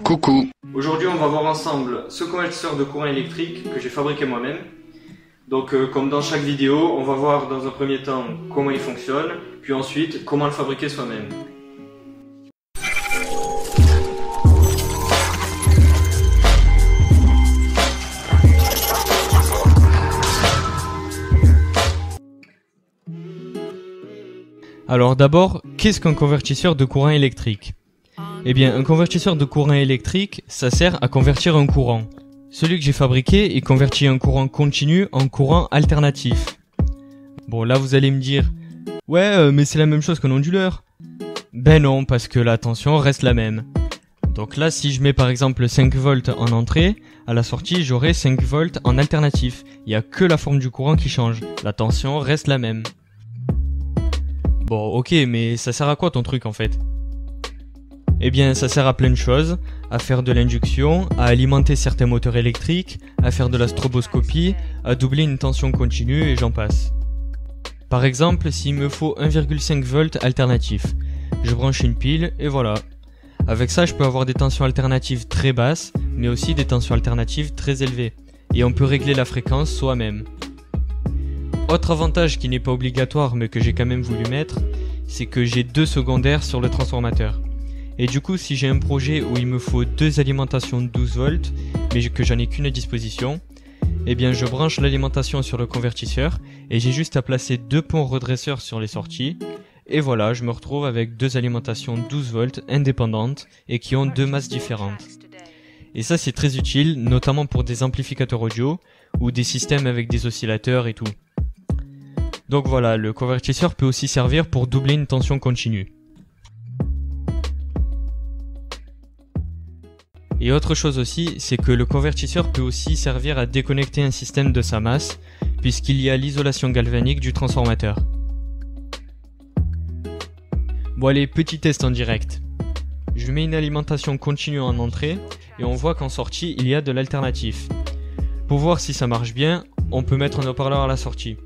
Coucou. Aujourd'hui, on va voir ensemble ce convertisseur de courant électrique que j'ai fabriqué moi-même. Donc, comme dans chaque vidéo, on va voir dans un premier temps comment il fonctionne, puis ensuite comment le fabriquer soi-même. Alors d'abord, qu'est-ce qu'un convertisseur de courant électrique ? Eh bien, un convertisseur de courant électrique, ça sert à convertir un courant. Celui que j'ai fabriqué, il convertit un courant continu en courant alternatif. Bon, là vous allez me dire, ouais, mais c'est la même chose qu'un onduleur. Ben non, parce que la tension reste la même. Donc là, si je mets par exemple 5 volts en entrée, à la sortie j'aurai 5 volts en alternatif. Il n'y a que la forme du courant qui change. La tension reste la même. Bon, ok, mais ça sert à quoi ton truc en fait ? Eh bien, ça sert à plein de choses, à faire de l'induction, à alimenter certains moteurs électriques, à faire de la stroboscopie, à doubler une tension continue et j'en passe. Par exemple, s'il me faut 1,5 volts alternatif, je branche une pile et voilà. Avec ça, je peux avoir des tensions alternatives très basses, mais aussi des tensions alternatives très élevées. Et on peut régler la fréquence soi-même. Autre avantage qui n'est pas obligatoire mais que j'ai quand même voulu mettre, c'est que j'ai 2 secondaires sur le transformateur. Et du coup, si j'ai un projet où il me faut 2 alimentations de 12 volts, mais que j'en ai qu'une à disposition, eh bien je branche l'alimentation sur le convertisseur et j'ai juste à placer 2 ponts redresseurs sur les sorties. Et voilà, je me retrouve avec 2 alimentations 12 volts indépendantes et qui ont 2 masses différentes. Et ça c'est très utile, notamment pour des amplificateurs audio ou des systèmes avec des oscillateurs et tout. Donc voilà, le convertisseur peut aussi servir pour doubler une tension continue. Et autre chose aussi, c'est que le convertisseur peut aussi servir à déconnecter un système de sa masse, puisqu'il y a l'isolation galvanique du transformateur. Bon allez, petit test en direct. Je mets une alimentation continue en entrée, et on voit qu'en sortie, il y a de l'alternatif. Pour voir si ça marche bien, on peut mettre un haut-parleur à la sortie.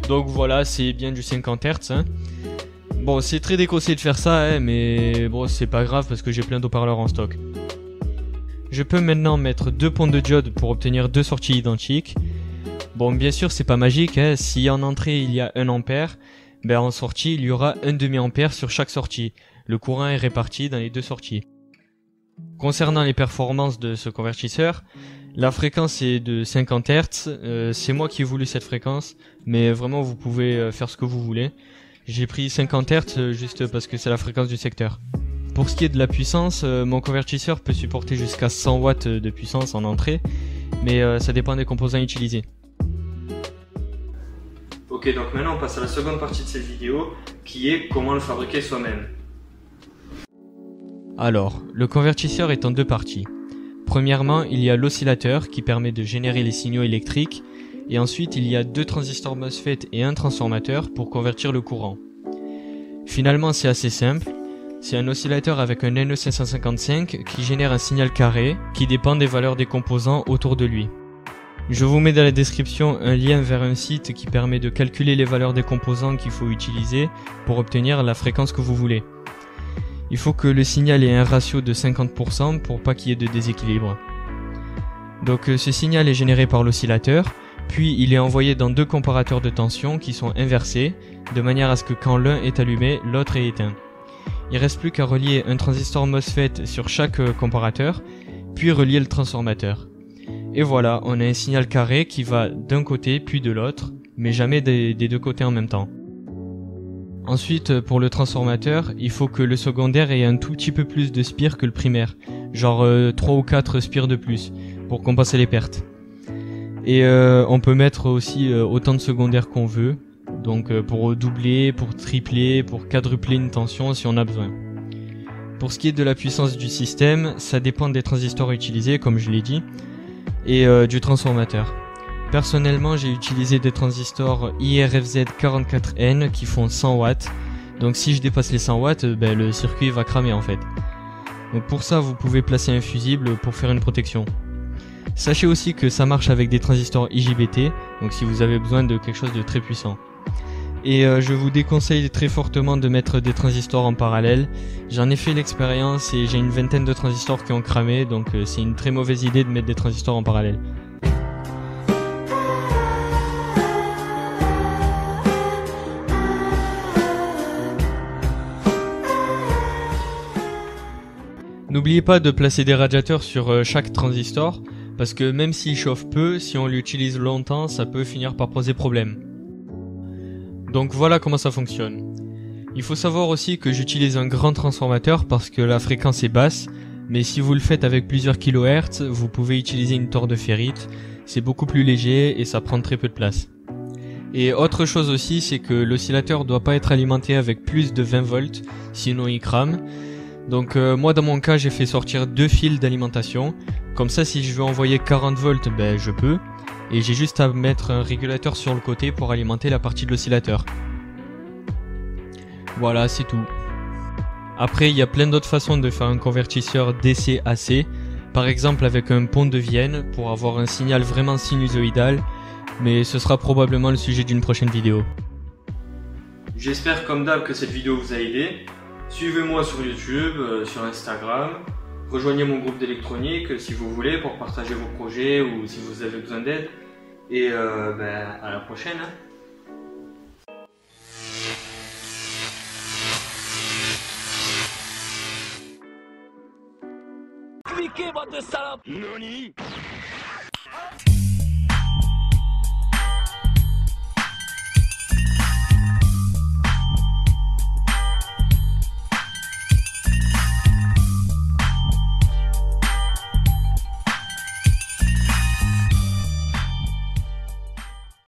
Donc voilà, c'est bien du 50 Hz. Hein. Bon, c'est très décossé de faire ça, hein, mais bon, c'est pas grave parce que j'ai plein d'haut-parleurs en stock. Je peux maintenant mettre 2 ponts de diode pour obtenir 2 sorties identiques. Bon, bien sûr, c'est pas magique. Hein. Si en entrée il y a 1 ampère, ben en sortie il y aura 1 demi-ampère sur chaque sortie. Le courant est réparti dans les 2 sorties. Concernant les performances de ce convertisseur, la fréquence est de 50 Hz, c'est moi qui ai voulu cette fréquence, mais vraiment vous pouvez faire ce que vous voulez. J'ai pris 50 Hz juste parce que c'est la fréquence du secteur. Pour ce qui est de la puissance, mon convertisseur peut supporter jusqu'à 100 watts de puissance en entrée, mais ça dépend des composants utilisés. Ok, donc maintenant on passe à la seconde partie de cette vidéo, qui est comment le fabriquer soi-même. Alors, le convertisseur est en 2 parties. Premièrement, il y a l'oscillateur qui permet de générer les signaux électriques et ensuite il y a 2 transistors MOSFET et un transformateur pour convertir le courant. Finalement c'est assez simple, c'est un oscillateur avec un NE555 qui génère un signal carré qui dépend des valeurs des composants autour de lui. Je vous mets dans la description un lien vers un site qui permet de calculer les valeurs des composants qu'il faut utiliser pour obtenir la fréquence que vous voulez. Il faut que le signal ait un ratio de 50% pour pas qu'il y ait de déséquilibre. Donc ce signal est généré par l'oscillateur, puis il est envoyé dans 2 comparateurs de tension qui sont inversés, de manière à ce que quand l'un est allumé, l'autre est éteint. Il reste plus qu'à relier un transistor MOSFET sur chaque comparateur, puis relier le transformateur. Et voilà, on a un signal carré qui va d'un côté puis de l'autre, mais jamais des 2 côtés en même temps. Ensuite, pour le transformateur, il faut que le secondaire ait un tout petit peu plus de spire que le primaire, genre 3 ou 4 spires de plus, pour compenser les pertes. Et on peut mettre aussi autant de secondaires qu'on veut, donc pour doubler, pour tripler, pour quadrupler une tension si on a besoin. Pour ce qui est de la puissance du système, ça dépend des transistors utilisés, comme je l'ai dit, et du transformateur. Personnellement, j'ai utilisé des transistors IRFZ44N qui font 100 watts. Donc si je dépasse les 100 watts, ben, le circuit va cramer en fait. Donc pour ça, vous pouvez placer un fusible pour faire une protection. Sachez aussi que ça marche avec des transistors IGBT, donc si vous avez besoin de quelque chose de très puissant. Et je vous déconseille très fortement de mettre des transistors en parallèle. J'en ai fait l'expérience et j'ai une vingtaine de transistors qui ont cramé, donc c'est une très mauvaise idée de mettre des transistors en parallèle. N'oubliez pas de placer des radiateurs sur chaque transistor, parce que même s'il chauffe peu, si on l'utilise longtemps, ça peut finir par poser problème. Donc voilà comment ça fonctionne. Il faut savoir aussi que j'utilise un grand transformateur parce que la fréquence est basse, mais si vous le faites avec plusieurs kHz, vous pouvez utiliser une tore de ferrite, c'est beaucoup plus léger et ça prend très peu de place. Et autre chose aussi, c'est que l'oscillateur doit pas être alimenté avec plus de 20 volts, sinon il crame. Donc moi dans mon cas j'ai fait sortir 2 fils d'alimentation, comme ça si je veux envoyer 40 volts, ben je peux. Et j'ai juste à mettre un régulateur sur le côté pour alimenter la partie de l'oscillateur. Voilà, c'est tout. Après, il y a plein d'autres façons de faire un convertisseur DC-AC, par exemple avec un pont de Vienne pour avoir un signal vraiment sinusoïdal, mais ce sera probablement le sujet d'une prochaine vidéo. J'espère comme d'hab que cette vidéo vous a aidé. Suivez-moi sur YouTube, sur Instagram. Rejoignez mon groupe d'électronique si vous voulez pour partager vos projets ou si vous avez besoin d'aide. Et à la prochaine. Cliquez, bande de salopes! Nani?